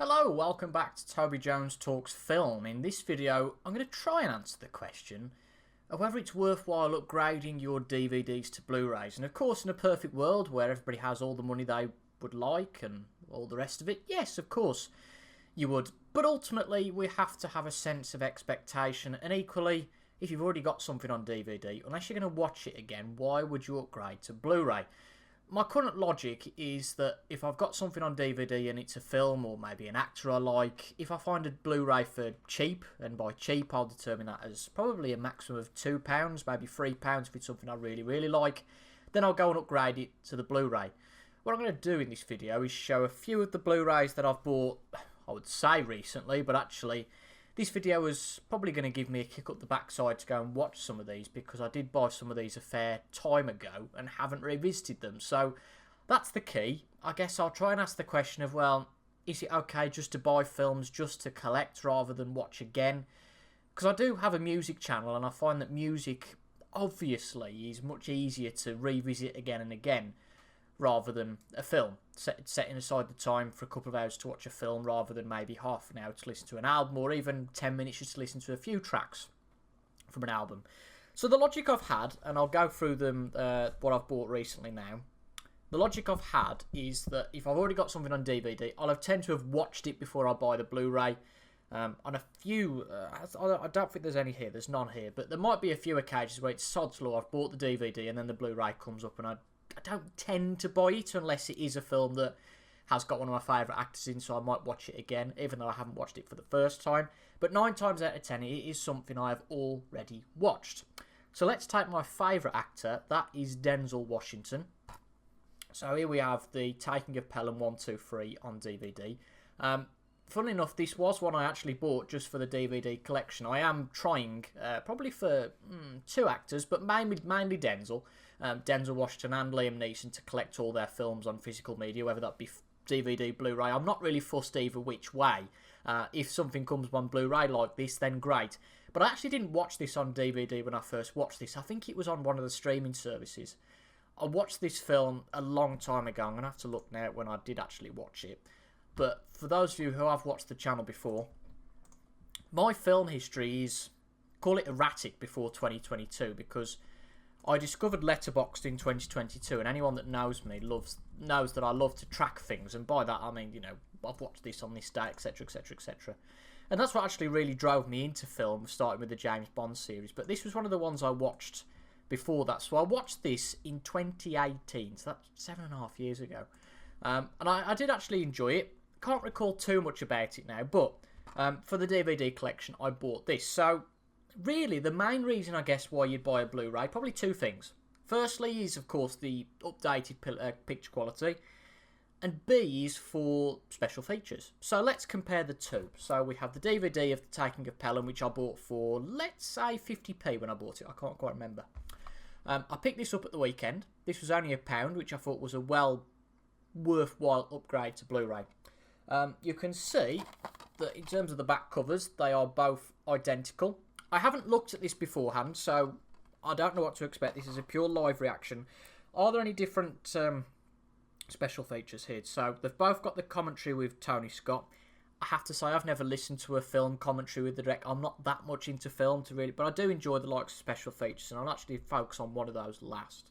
Hello, welcome back to Toby Jones Talks Film. In this video, I'm going to try and answer the question of whether it's worthwhile upgrading your DVDs to Blu-rays. And of course, in a perfect world where everybody has all the money they would like and all the rest of it, yes, of course, you would. But ultimately, we have to have a sense of expectation. And equally, if you've already got something on DVD, unless you're going to watch it again, why would you upgrade to Blu-ray? My current logic is that if I've got something on DVD and it's a film or maybe an actor I like, if I find a Blu-ray for cheap, and by cheap I'll determine that as probably a maximum of £2, maybe £3 if it's something I really like, then I'll go and upgrade it to the Blu-ray. What I'm going to do in this video is show a few of the Blu-rays that I've bought, I would say recently, but actually this video was probably going to give me a kick up the backside to go and watch some of these, because I did buy some of these a fair time ago and haven't revisited them. So that's the key. I guess I'll try and ask the question of, well, is it okay just to buy films just to collect rather than watch again? Because I do have a music channel and I find that music obviously is much easier to revisit again and again rather than a film. Setting aside the time for a couple of hours to watch a film rather than maybe half an hour to listen to an album, or even 10 minutes just to listen to a few tracks from an album. So the logic I've had, and I'll go through them, what I've bought recently now. The logic I've had is that if I've already got something on DVD, I'll have tend to have watched it before I buy the Blu-ray. On a few, I don't think there's any here, there's none here, but there might be a few occasions where it's sod's law, I've bought the DVD and then the Blu-ray comes up and I don't tend to buy it unless it is a film that has got one of my favourite actors in, so I might watch it again, even though I haven't watched it for the first time. But 9 times out of 10, it is something I have already watched. So let's take my favourite actor, that is Denzel Washington. So here we have the Taking of Pelham 1, 2, 3 on DVD. Funnily enough, this was one I actually bought just for the DVD collection. I am trying, probably for 2 actors, but mainly Denzel. Denzel Washington and Liam Neeson to collect all their films on physical media, whether that be DVD, Blu-ray. I'm not really fussed either which way. If something comes on Blu-ray like this, then great. But I actually didn't watch this on DVD when I first watched this. I think it was on one of the streaming services. I watched this film a long time ago. I'm going to have to look now when I did actually watch it. But for those of you who have watched the channel before, my film history is, call it erratic before 2022, because I discovered Letterboxd in 2022, and anyone that knows me knows that I love to track things, and by that I mean, you know, I've watched this on this day, etc, etc, etc. And that's what actually really drove me into film, starting with the James Bond series. But this was one of the ones I watched before that. So I watched this in 2018, so that's 7.5 years ago. And I did actually enjoy it. Can't recall too much about it now, but for the DVD collection, I bought this. So really, the main reason, I guess, why you'd buy a Blu-ray, probably 2 things. Firstly is, of course, the updated picture quality, and B is for special features. So let's compare the two. So we have the DVD of The Taking of Pelham, which I bought for, let's say, 50p when I bought it. I can't quite remember. I picked this up at the weekend. This was only £1, which I thought was a worthwhile upgrade to Blu-ray. You can see that in terms of the back covers, they are both identical. I haven't looked at this beforehand, so I don't know what to expect. This is a pure live reaction. Are there any different special features here? So they've both got the commentary with Tony Scott. I have to say, I've never listened to a film commentary with the director. I'm not that much into film to really, but I do enjoy the likes of special features, and I'll actually focus on one of those last.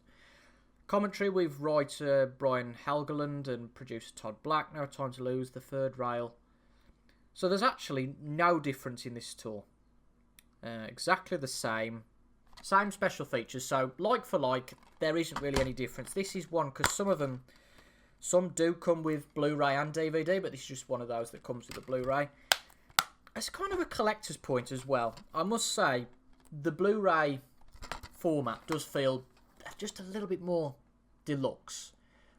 Commentary with writer Brian Helgeland and producer Todd Black. No Time to Lose, The Third Rail. So there's actually no difference in this at all. Exactly the same special features, so like for like, there isn't really any difference. This is one, because some do come with Blu-ray and DVD, but this is just one of those that comes with a Blu-ray. It's kind of a collector's point as well. I must say, the Blu-ray format does feel just a little bit more deluxe.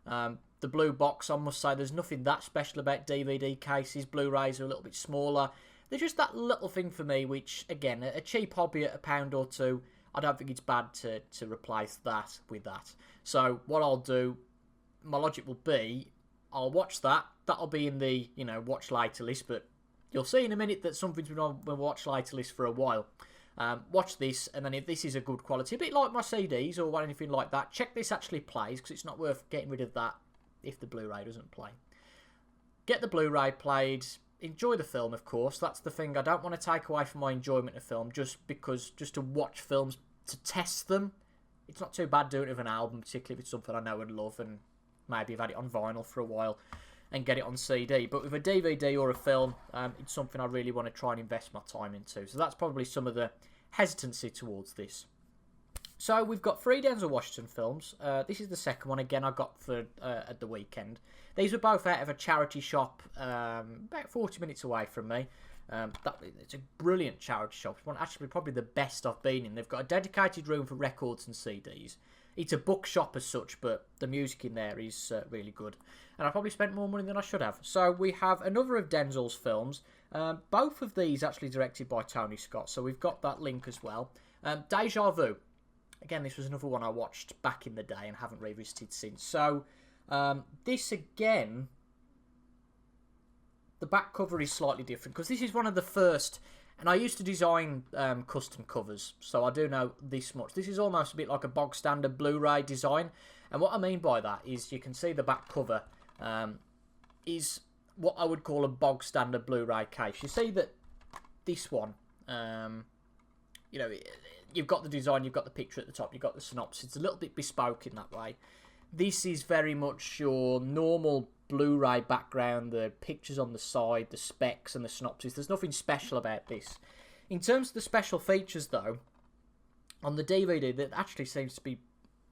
The blue box, I must say, there's nothing that special about DVD cases. Blu-rays are a little bit smaller. They're just that little thing for me, which, again, a cheap hobby at £1 or £2, I don't think it's bad to replace that with that. So what I'll do, my logic will be, I'll watch that. That'll be in the, watch later list, but you'll see in a minute that something's been on the watch later list for a while. Watch this, and then if this is a good quality, a bit like my CDs or anything like that, check this actually plays, because it's not worth getting rid of that if the Blu-ray doesn't play. get the Blu-ray played, enjoy the film, of course. That's the thing I don't want to take away from my enjoyment of film, just to watch films, to test them. It's not too bad doing it with an album, particularly if it's something I know and love, and maybe I've had it on vinyl for a while and get it on CD. But with a DVD or a film, it's something I really want to try and invest my time into. So that's probably some of the hesitancy towards this. So we've got 3 Denzel Washington films. This is the second one, again, I got for at the weekend. These were both out of a charity shop about 40 minutes away from me. It's a brilliant charity shop. It's one, actually probably the best I've been in. They've got a dedicated room for records and CDs. It's a bookshop as such, but the music in there is really good. And I probably spent more money than I should have. So we have another of Denzel's films. Both of these actually directed by Tony Scott, so we've got that link as well. Deja Vu. Again, this was another one I watched back in the day and haven't revisited since. So this again, the back cover is slightly different because this is one of the first, and I used to design custom covers, so I do know this much. This is almost a bit like a bog standard Blu-ray design, and what I mean by that is you can see the back cover is what I would call a bog standard Blu-ray case. You see that this one, you know, you've got the design, you've got the picture at the top, you've got the synopsis. It's a little bit bespoke in that way. This is very much your normal Blu-ray background, the pictures on the side, the specs and the synopsis. There's nothing special about this. In terms of the special features, though, on the DVD, that actually seems to be...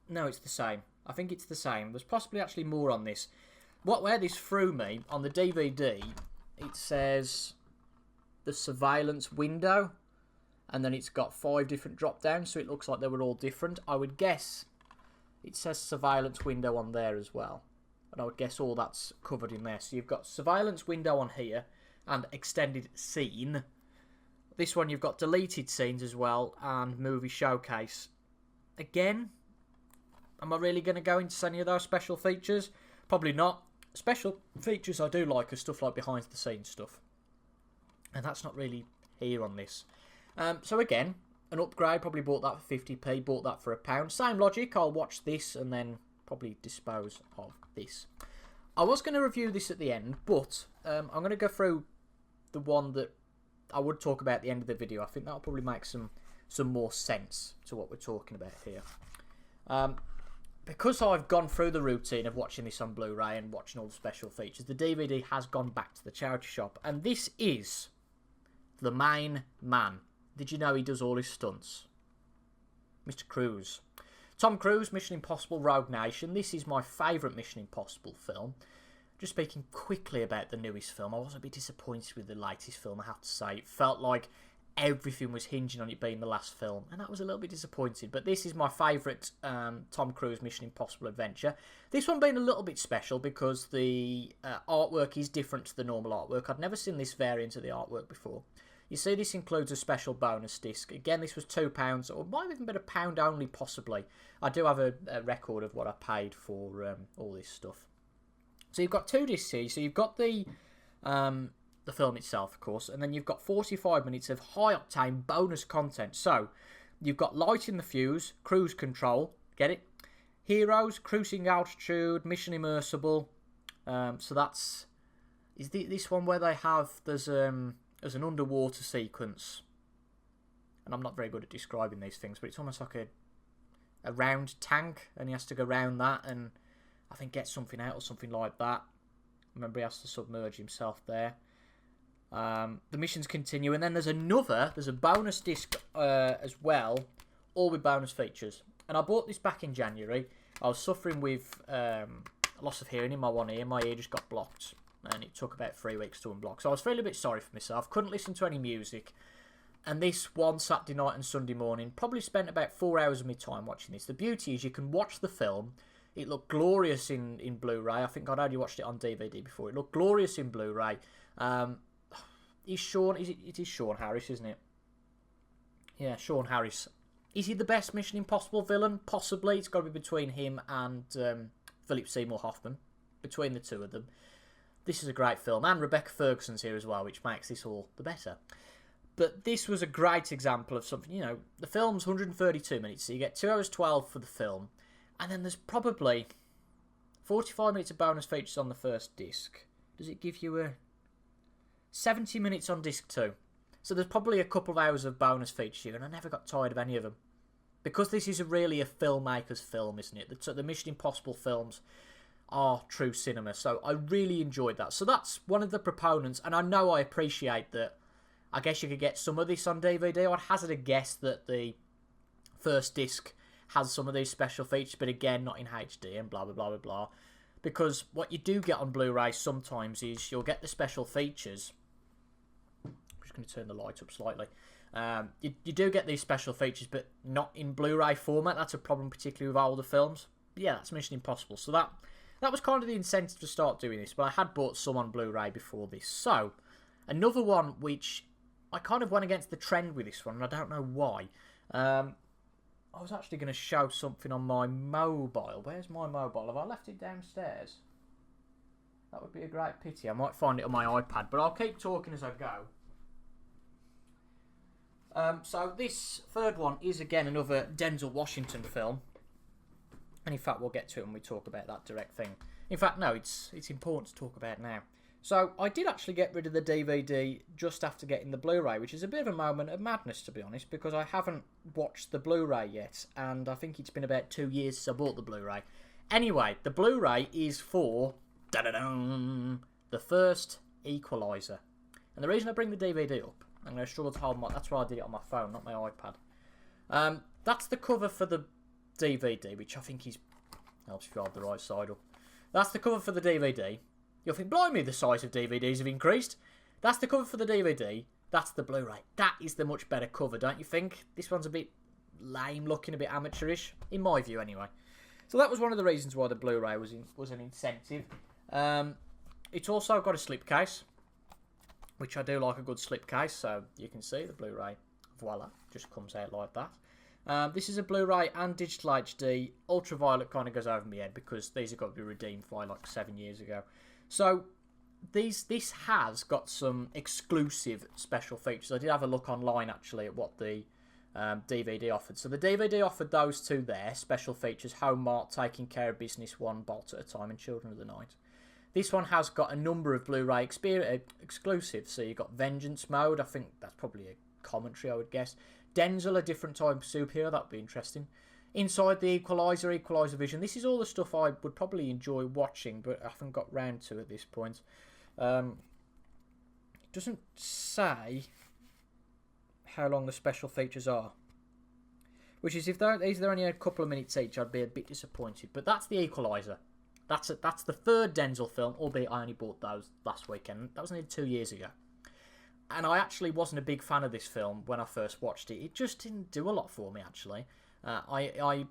No, it's the same. I think it's the same. There's possibly actually more on this. Where this threw me, on the DVD, it says the surveillance window, and then it's got 5 different drop-downs, so it looks like they were all different. I would guess it says surveillance window on there as well. And I would guess all that's covered in there. So you've got surveillance window on here and extended scene. This one you've got deleted scenes as well and movie showcase. Again, am I really going to go into any of those special features? Probably not. Special features I do like are stuff like behind the scenes stuff. And that's not really here on this. So again, an upgrade, probably bought that for 50p, bought that for £1. Same logic, I'll watch this and then probably dispose of this. I was going to review this at the end, but I'm going to go through the one that I would talk about at the end of the video. I think that'll probably make some more sense to what we're talking about here. Because I've gone through the routine of watching this on Blu-ray and watching all the special features, the DVD has gone back to the charity shop, and this is the main man. Did you know he does all his stunts? Mr. Cruise. Tom Cruise, Mission Impossible Rogue Nation. This is my favourite Mission Impossible film. Just speaking quickly about the newest film, I was a bit disappointed with the latest film, I have to say. It felt like everything was hinging on it being the last film, and that was a little bit disappointed. But this is my favourite Tom Cruise Mission Impossible adventure. This one being a little bit special because the artwork is different to the normal artwork. I'd never seen this variant of the artwork before. You see, this includes a special bonus disc. Again, this was £2, or might have even been £1 only, possibly. I do have a record of what I paid for all this stuff. So you've got 2 discs here. So you've got the film itself, of course, and then you've got 45 minutes of high-octane bonus content. So you've got Light in the Fuse, Cruise Control, get it? Heroes, Cruising Altitude, Mission Immersible. So that's... Is this one where they have... There's an underwater sequence, and I'm not very good at describing these things, but it's almost like a round tank, and he has to go round that and I think get something out or something like that. Remember, he has to submerge himself there. The missions continue, and then there's a bonus disc as well, all with bonus features. And I bought this back in January. I was suffering with loss of hearing in my one ear. My ear just got blocked, and it took about 3 weeks to unblock. So I was feeling a bit sorry for myself. Couldn't listen to any music. And this one Saturday night and Sunday morning, probably spent about 4 hours of my time watching this. The beauty is you can watch the film. It looked glorious in Blu-ray. I think I'd only watched it on DVD before. It looked glorious in Blu-ray. It is Sean Harris, isn't it? Yeah, Sean Harris. Is he the best Mission Impossible villain? Possibly. It's got to be between him and Philip Seymour Hoffman. Between the two of them. This is a great film. And Rebecca Ferguson's here as well, which makes this all the better. But this was a great example of something, you know, the film's 132 minutes, so you get 2 hours 12 for the film. And then there's probably 45 minutes of bonus features on the first disc. does it give you 70 minutes on disc 2. So there's probably a couple of hours of bonus features here, and I never got tired of any of them. Because this is really a filmmaker's film, isn't it? The Mission Impossible films are true cinema, so I really enjoyed that. So that's one of the proponents, and I know I appreciate that. I guess you could get some of this on DVD. I'd hazard a guess that the first disc has some of these special features, but again, not in HD and blah, blah, blah, blah, blah. Because what you do get on Blu-ray sometimes is you'll get the special features. I'm just going to turn the light up slightly. You do get these special features, but not in Blu-ray format. That's a problem, particularly with older films. But yeah, that's Mission Impossible. So that was kind of the incentive to start doing this. But I had bought some on Blu-ray before this. So, another one which I kind of went against the trend with this one, and I don't know why. I was actually going to show something on my mobile. Where's my mobile? Have I left it downstairs? That would be a great pity. I might find it on my iPad, but I'll keep talking as I go. So this third one is again another Denzel Washington film. And in fact, we'll get to it when we talk about that direct thing. In fact, no, it's important to talk about now. So I did actually get rid of the DVD just after getting the Blu-ray, which is a bit of a moment of madness, to be honest, because I haven't watched the Blu-ray yet, and I think it's been about 2 years since I bought the Blu-ray. Anyway, the Blu-ray is for the first Equalizer. And the reason I bring the DVD up, I'm going to struggle to hold that's why I did it on my phone, not my iPad. That's the cover for the DVD, which I think helps if you hold the right side up. That's the cover for the DVD. You'll think, blimey, the size of DVDs have increased. That's the cover for the DVD. That's the Blu-ray. That is the much better cover, don't you think? This one's a bit lame looking, a bit amateurish, in my view anyway. So that was one of the reasons why the Blu-ray was an incentive. It's also got a slipcase, which I do like a good slipcase, so you can see the Blu-ray, voila, just comes out like that. This is a Blu-ray and digital HD. Ultraviolet kind of goes over my head because these have got to be redeemed by like 7 years ago. So this has got some exclusive special features. I did have a look online actually at what the DVD offered. So the DVD offered those two there, special features: Home Mart, Taking Care of Business, One Bolt at a Time, and Children of the Night. This one has got a number of Blu-ray exclusives. So you've got Vengeance Mode. I think that's probably a commentary, I would guess. Denzel, a different type of superhero. That would be interesting. Inside the Equalizer, Equalizer Vision. This is all the stuff I would probably enjoy watching, but I haven't got round to at this point. It doesn't say how long the special features are. Which is, if they're only a couple of minutes each, I'd be a bit disappointed. But that's the Equalizer. That's the third Denzel film, albeit I only bought those last weekend. That was only 2 years ago. And I actually wasn't a big fan of this film when I first watched it. It just didn't do a lot for me, actually. I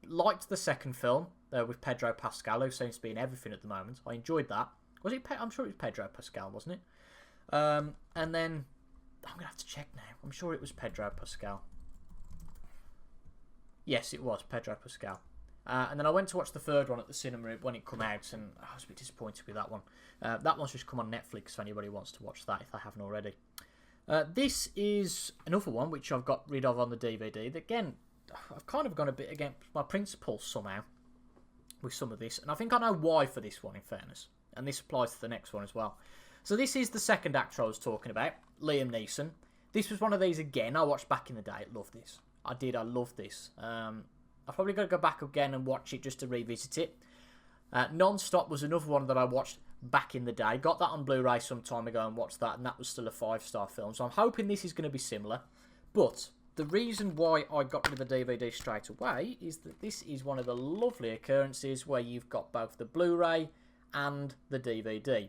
liked the second film with Pedro Pascal, who seems to be in everything at the moment. I enjoyed that. Was it? I'm sure it was Pedro Pascal, wasn't it? And then I'm gonna have to check now. I'm sure it was Pedro Pascal. Yes, it was Pedro Pascal. And then I went to watch the third one at the cinema when it came out, and I was a bit disappointed with that one. That one's just come on Netflix if anybody wants to watch that, if they haven't already. This is another one which I've got rid of on the DVD. Again, I've kind of gone a bit against my principles somehow with some of this, and I think I know why for this one, in fairness. And this applies to the next one as well. So this is the second actor I was talking about, Liam Neeson. This was one of these again I watched back in the day. I loved this. I did. I loved this. I've probably got to go back again and watch it just to revisit it. Non-Stop was another one that I watched back in the day. Got that on Blu-ray some time ago and watched that, and that was still a 5-star film. So I'm hoping this is going to be similar. But the reason why I got rid of the DVD straight away is that this is one of the lovely occurrences where you've got both the Blu-ray and the DVD.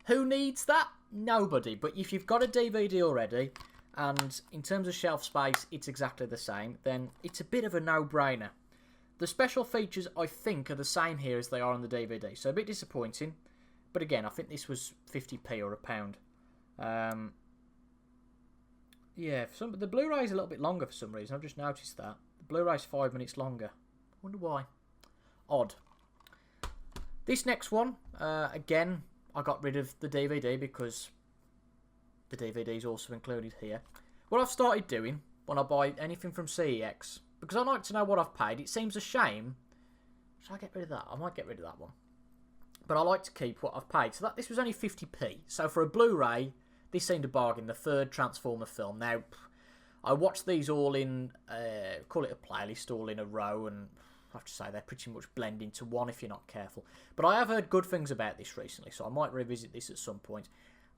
Who needs that? Nobody. But if you've got a DVD already, and in terms of shelf space it's exactly the same, then it's a bit of a no-brainer. The special features, I think, are the same here as they are on the DVD, so a bit disappointing. But again, I think this was 50p or £1. Yeah, the Blu-ray is a little bit longer for some reason. I've just noticed that. The Blu-ray's 5 minutes longer. Wonder why. Odd. This next one, again, I got rid of the DVD because the DVD is also included here. What I've started doing when I buy anything from CEX, because I like to know what I've paid, it seems a shame. Should I get rid of that? I might get rid of that one. but I like to keep what I've paid. So this was only 50p. So for a Blu-ray, this seemed a bargain, the third Transformer film. Now, I watched these all in, call it a playlist, all in a row, and I have to say they pretty much blend into one if you're not careful. But I have heard good things about this recently, so I might revisit this at some point.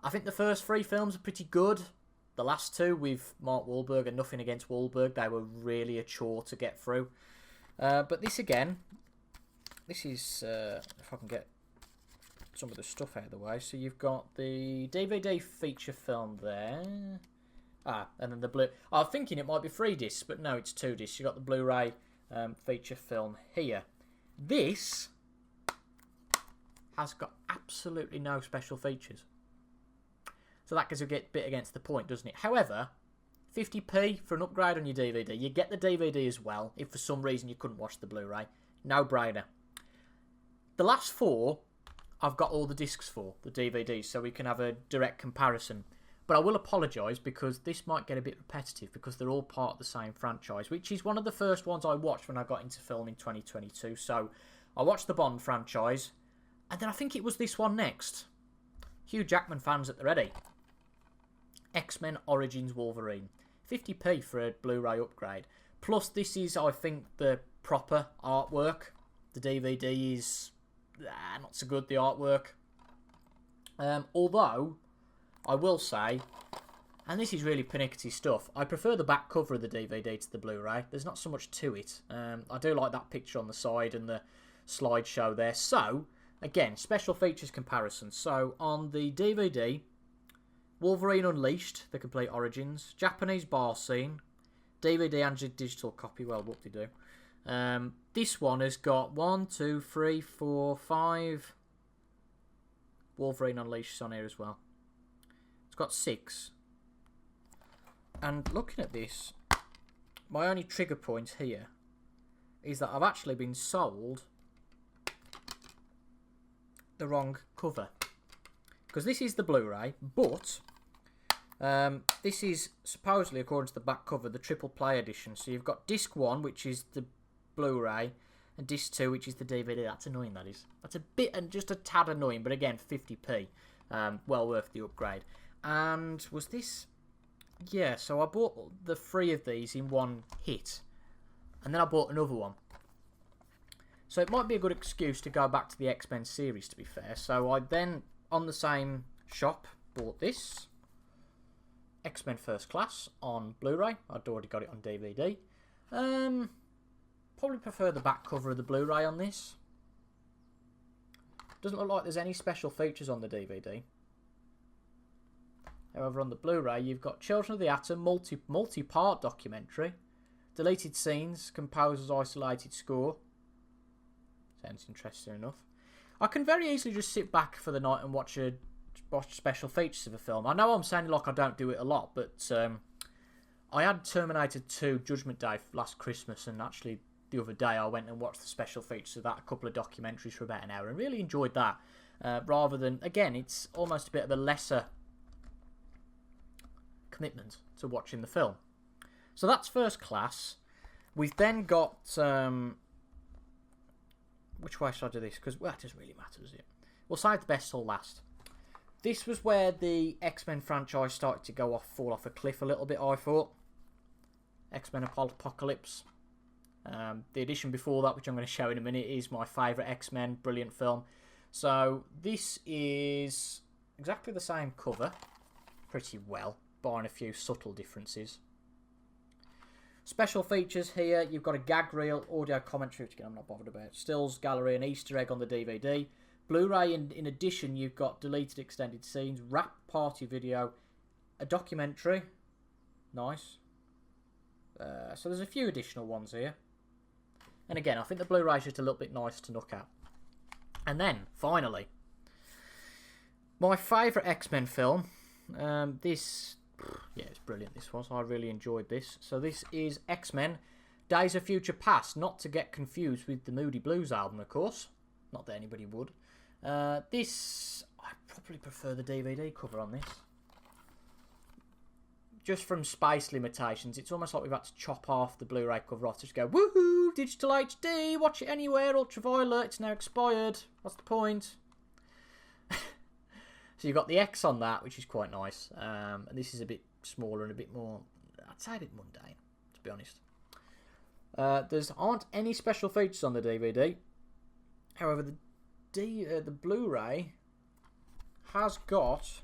I think the first 3 films are pretty good. The last 2 with Mark Wahlberg, and nothing against Wahlberg, they were really a chore to get through. But this again, this is, if I can get some of the stuff out of the way. So you've got the DVD feature film there. And then the Blu... I was thinking it might be 3 discs, but no, it's 2 discs. You've got the Blu-ray feature film here. This has got absolutely no special features. So that goes a bit against the point, doesn't it? However, 50p for an upgrade on your DVD. You get the DVD as well, if for some reason you couldn't watch the Blu-ray. No-brainer. The last 4, I've got all the discs for, the DVDs, so we can have a direct comparison. But I will apologise because this might get a bit repetitive because they're all part of the same franchise, which is one of the first ones I watched when I got into film in 2022. So I watched the Bond franchise, and then I think it was this one next. Hugh Jackman fans at the ready. X-Men Origins Wolverine. 50p for a Blu-ray upgrade. Plus this is, I think, the proper artwork. The DVD is not so good, the artwork. Although, I will say, and this is really pernickety stuff, I prefer the back cover of the DVD to the Blu-ray. There's not so much to it. I do like that picture on the side and the slideshow there. So, again, special features comparison. So, on the DVD, Wolverine Unleashed, the complete Origins, Japanese bar scene, DVD and digital copy, well, whoop-de-doo. This one has got 1, 2, 3, 4, 5 Wolverine Unleashed on here as well. It's got 6. And looking at this, my only trigger point here is that I've actually been sold the wrong cover. Because this is the Blu-ray, but this is supposedly, according to the back cover, the triple play edition. So you've got disc 1, which is the Blu-ray, and disc 2, which is the DVD. That's annoying, that is. That's a bit, and just a tad annoying, but again, 50p. Well worth the upgrade. And was this... Yeah, so I bought the 3 of these in one hit. And then I bought another one. So it might be a good excuse to go back to the X-Men series, to be fair. So I then, on the same shop, bought this. X-Men First Class on Blu-ray. I'd already got it on DVD. Probably prefer the back cover of the Blu-ray on this. Doesn't look like there's any special features on the DVD. However, on the Blu-ray, you've got Children of the Atom, multi-part documentary, deleted scenes, composer's isolated score. Sounds interesting enough. I can very easily just sit back for the night and watch special features of a film. I know I'm sounding like I don't do it a lot, but I had Terminator 2 Judgment Day last Christmas, and actually the other day I went and watched the special features of that, a couple of documentaries for about an hour, and really enjoyed that. Rather than, again, it's almost a bit of a lesser commitment to watching the film. So that's First Class. We've then got... which way should I do this? Because, well, it doesn't really matter, does it? We'll save the best till last. This was where the X-Men franchise started to fall off a cliff a little bit, I thought. X-Men Apocalypse. The edition before that, which I'm going to show in a minute, is my favourite X-Men. Brilliant film. So this is exactly the same cover. Pretty well, barring a few subtle differences. Special features here. You've got a gag reel, audio commentary, which again I'm not bothered about. Stills, gallery, and Easter egg on the DVD. Blu-ray, in addition, you've got deleted extended scenes, rap party video, a documentary. Nice. So there's a few additional ones here. And again, I think the Blu-ray is just a little bit nice to look at. And then, finally, my favourite X-Men film. This, yeah, it's brilliant, this was. I really enjoyed this. So this is X-Men Days of Future Past, not to get confused with the Moody Blues album, of course. Not that anybody would. This, I probably prefer the DVD cover on this. Just from space limitations, it's almost like we've had to chop off the Blu-ray cover off to just go, woohoo, digital HD, watch it anywhere, ultraviolet, it's now expired. What's the point? So you've got the X on that, which is quite nice. And this is a bit smaller and a bit more, I'd say a bit mundane, to be honest. There aren't any special features on the DVD. However, the Blu-ray has got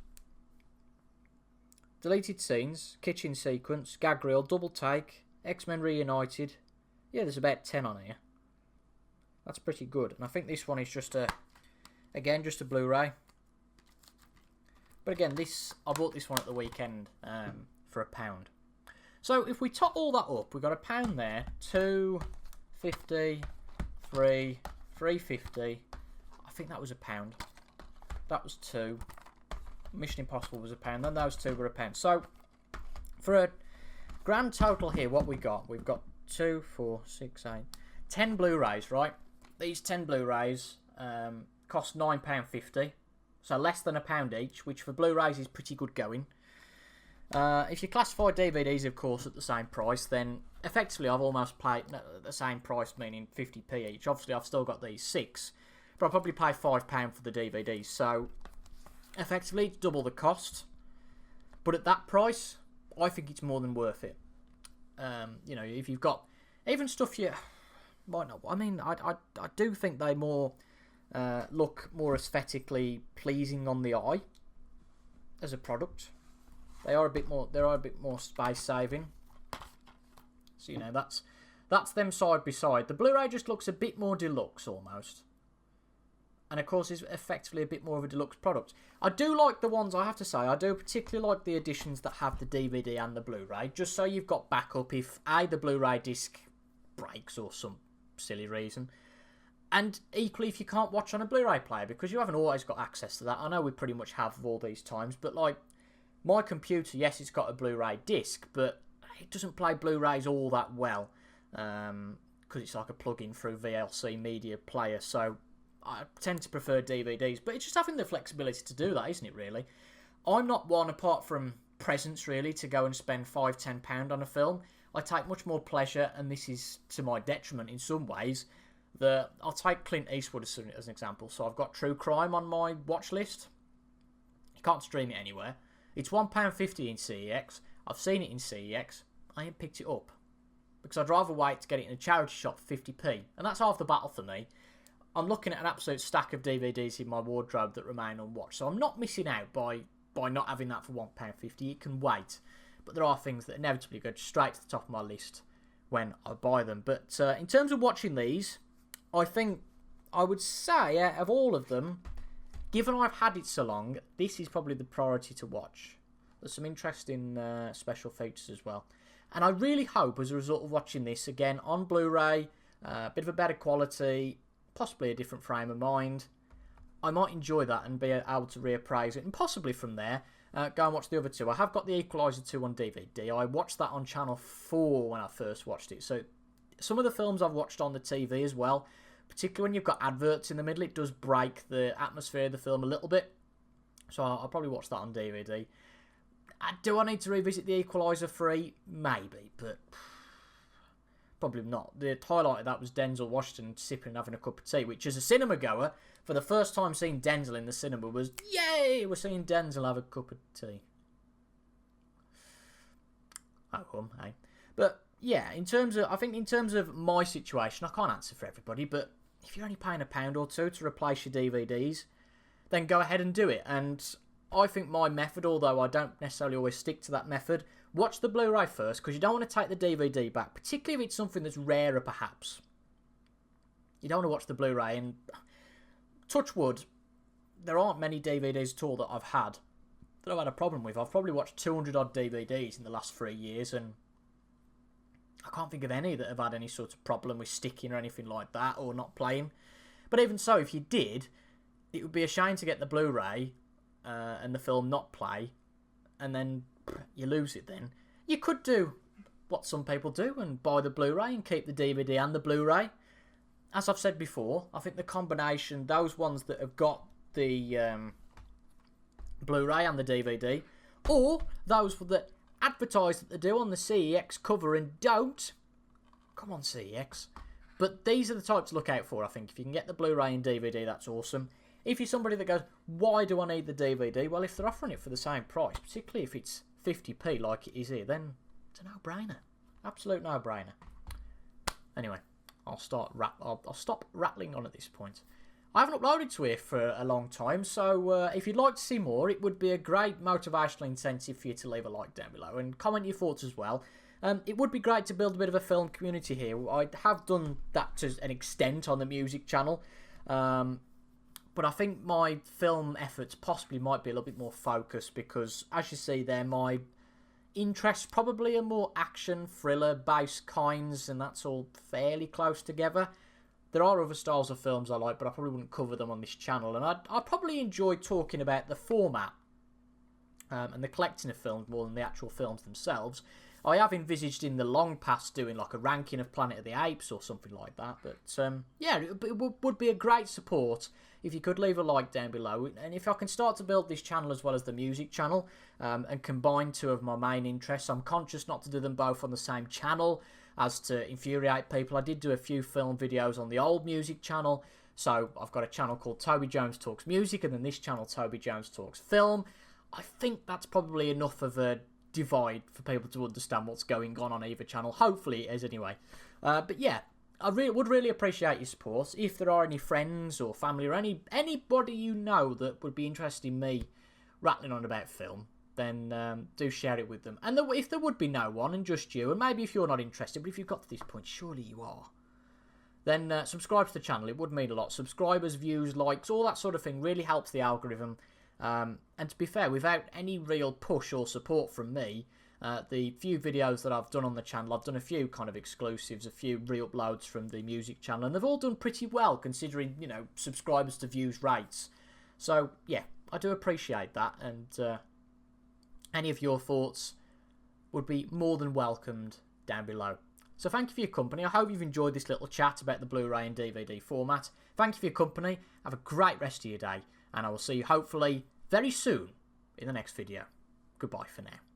deleted scenes, kitchen sequence, gag reel, double take, X-Men Reunited. Yeah, there's about 10 on here. That's pretty good. And I think this one is just a Blu-ray. But again, I bought this one at the weekend for £1. So if we top all that up, we've got £1 there, £2.50, £3.50. I think that was £1. That was £2. Mission Impossible was £1. Then those two were £1. So for a grand total here, what we've got 2, 4, 6, 8, 10 Blu-rays, right? These 10 Blu-rays cost £9.50, so less than £1 each, which for Blu-rays is pretty good going. If you classify DVDs, of course, at the same price, then effectively I've almost paid the same price, meaning 50p each. Obviously, I've still got these 6, but I'll probably pay £5 for the DVDs, so effectively it's double the cost. But at that price, I think it's more than worth it. You know, if you've got even stuff you might not. I mean, I do think they more look more aesthetically pleasing on the eye as a product. They are a bit more space saving. So you know that's them side by side. The Blu-ray just looks a bit more deluxe almost. And of course, is effectively a bit more of a deluxe product. I do like the ones, I have to say, I do particularly like the editions that have the DVD and the Blu-ray, just so you've got backup if the Blu-ray disc breaks or some silly reason. And equally, if you can't watch on a Blu-ray player, because you haven't always got access to that. I know we pretty much have all these times, but like my computer, yes, it's got a Blu-ray disc, but it doesn't play Blu-rays all that well, because it's like a plug-in through VLC media player, so I tend to prefer DVDs, but it's just having the flexibility to do that, isn't it, really? I'm not one, apart from presents, really, to go and spend £5, £10 on a film. I take much more pleasure, and this is to my detriment in some ways, that I'll take Clint Eastwood as an example. So I've got True Crime on my watch list. You can't stream it anywhere. It's £1.50 in CEX. I've seen it in CEX. I ain't picked it up, because I'd rather wait to get it in a charity shop for 50p, and that's half the battle for me. I'm looking at an absolute stack of DVDs in my wardrobe that remain unwatched, so I'm not missing out by not having that for £1.50. It can wait, but there are things that inevitably go straight to the top of my list when I buy them. But in terms of watching these, I think I would say out of all of them, given I've had it so long, this is probably the priority to watch. There's some interesting special features as well, and I really hope as a result of watching this again on Blu-ray, a bit of a better quality, possibly a different frame of mind, I might enjoy that and be able to reappraise it, and possibly from there go and watch the other two. I have got the Equalizer 2 on DVD. I watched that on Channel 4 when I first watched it, so some of the films I've watched on the TV as well, particularly when you've got adverts in the middle, it does break the atmosphere of the film a little bit, so I'll probably watch that on DVD. Do I need to revisit the Equalizer 3? Maybe, but probably not. The highlight of that was Denzel Washington sipping and having a cup of tea, which as a cinema goer, for the first time seeing Denzel in the cinema was, yay, we're seeing Denzel have a cup of tea. Hey. But yeah, I think in terms of my situation, I can't answer for everybody, but if you're only paying £1 or £2 to replace your DVDs, then go ahead and do it. And I think my method, although I don't necessarily always stick to that method, watch the Blu-ray first, because you don't want to take the DVD back, particularly if it's something that's rarer, perhaps. You don't want to watch the Blu-ray, and touch wood, there aren't many DVDs at all that I've had a problem with. I've probably watched 200 odd DVDs in the last 3 years, and I can't think of any that have had any sort of problem with sticking or anything like that, or not playing. But even so, if you did, it would be a shame to get the Blu-ray and the film not play, and then you lose it then. You could do what some people do and buy the Blu-ray and keep the DVD and the Blu-ray. As I've said before, I think the combination, those ones that have got the Blu-ray and the DVD, or those that advertise that they do on the CEX cover and don't, come on CEX. But these are the types to look out for, I think. If you can get the Blu-ray and DVD, that's awesome. if you're somebody that goes, why do I need the DVD? Well, if they're offering it for the same price, particularly if it's 50p like it is here, then it's a no-brainer. Absolute no-brainer. Anyway, I'll stop rattling on at this point. I haven't uploaded to here for a long time, so if you'd like to see more, it would be a great motivational incentive for you to leave a like down below and comment your thoughts as well. It would be great to build a bit of a film community here. I have done that to an extent on the music channel, but I think my film efforts possibly might be a little bit more focused because, as you see there, my interests probably are more action, thriller-based kinds, and that's all fairly close together. There are other styles of films I like, but I probably wouldn't cover them on this channel, and I probably enjoy talking about the format and the collecting of films more than the actual films themselves. I have envisaged in the long past doing like a ranking of Planet of the Apes or something like that. But yeah, it would be a great support if you could leave a like down below. And if I can start to build this channel as well as the music channel and combine two of my main interests, I'm conscious not to do them both on the same channel as to infuriate people. I did do a few film videos on the old music channel. So I've got a channel called Toby Jones Talks Music and then this channel, Toby Jones Talks Film. I think that's probably enough of a divide for people to understand what's going on either channel. Hopefully it is anyway. But yeah, I would really appreciate your support. If there are any friends or family or anybody you know that would be interested in me rattling on about film, then do share it with them. And if there would be no one and just you, and maybe if you're not interested, but if you've got to this point, surely you are, then subscribe to the channel. It would mean a lot. Subscribers, views, likes, all that sort of thing really helps the algorithm. And to be fair, without any real push or support from me, the few videos that I've done on the channel, I've done a few kind of exclusives, a few re-uploads from the music channel, and they've all done pretty well considering, you know, subscribers to views rates. So yeah, I do appreciate that, and any of your thoughts would be more than welcomed down below. So thank you for your company. I hope you've enjoyed this little chat about the Blu-ray and DVD format. Thank you for your company. Have a great rest of your day, and I will see you hopefully very soon in the next video. Goodbye for now.